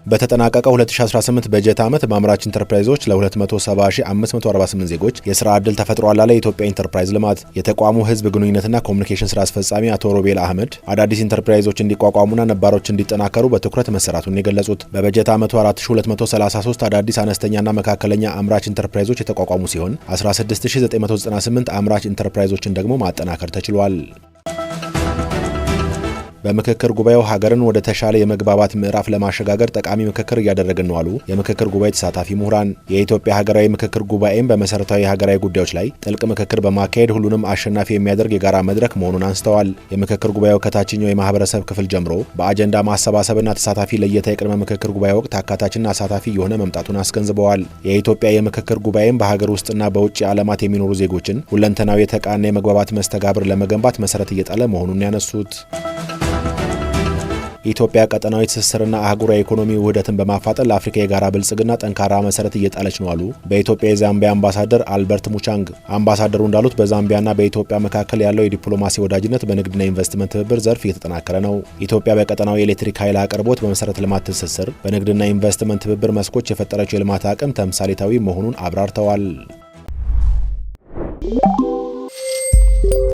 በተጠናቀቀው 2018 በጀት ዓመት በአምራች ኢንተርፕራይዞች ለ270,548 ዜጎች የሥራ ዕድል ተፈጥሯል አለ የኢትዮጵያ ኢንተርፕራይዝ ልማት። የተቋሙ ሕዝብ ግንኙነትና ኮሚኒኬሽን ሥራ አስፈጻሚ አቶ ሮቤል አህመድ አዳዲስ ኢንተርፕራይዞች እንዲቋቋሙና ነባሮች እንዲጠናከሩ በትኩረት መሰራቱን የገለጹት በበጀት ዓመቱ 4233 አዳዲስ አነስተኛና መካከለኛ አምራች ኢንተርፕራይዞች የተቋቋሙ ሲሆን 16998 አምራች ኢንተርፕራይዞችን ደግሞ ማጠናከር ተችሏል። በምክክር ጉባኤው ሀገርን ወደ ተሻለ የመግባባት ምዕራፍ ለማሸጋገር ጠቃሚ ምክክር እያደረግን ነው አሉ የምክክር ጉባኤ ተሳታፊ ምሁራን። የኢትዮጵያ ሀገራዊ ምክክር ጉባኤም በመሰረታዊ ሀገራዊ ጉዳዮች ላይ ጥልቅ ምክክር በማካሄድ ሁሉንም አሸናፊ የሚያደርግ የጋራ መድረክ መሆኑን አንስተዋል። የምክክር ጉባኤው ከታችኛው የማህበረሰብ ክፍል ጀምሮ በአጀንዳ ማሰባሰብና ተሳታፊ ለየታ የቅድመ ምክክር ጉባኤ ወቅት አካታችና አሳታፊ የሆነ መምጣቱን አስገንዝበዋል። የኢትዮጵያ የምክክር ጉባኤም በሀገር ውስጥና በውጭ ዓለማት የሚኖሩ ዜጎችን ሁለንተናዊ የተቃና የመግባባት መስተጋብር ለመገንባት መሰረት እየጣለ መሆኑን ያነሱት ኢትዮጵያ ቀጠናዊ ትስስርና አህጉራዊ ኢኮኖሚ ውህደትን በማፋጠን ለአፍሪካ የጋራ ብልጽግና ጠንካራ መሰረት እየጣለች ነው አሉ በኢትዮጵያ የዛምቢያ አምባሳደር አልበርት ሙቻንግ። አምባሳደሩ እንዳሉት በዛምቢያና በኢትዮጵያ መካከል ያለው የዲፕሎማሲ ወዳጅነት በንግድና ኢንቨስትመንት ትብብር ዘርፍ እየተጠናከረ ነው። ኢትዮጵያ በቀጠናው የኤሌክትሪክ ኃይል አቅርቦት፣ በመሰረተ ልማት ትስስር፣ በንግድና ኢንቨስትመንት ትብብር መስኮች የፈጠረችው የልማት አቅም ተምሳሌታዊ መሆኑን አብራርተዋል።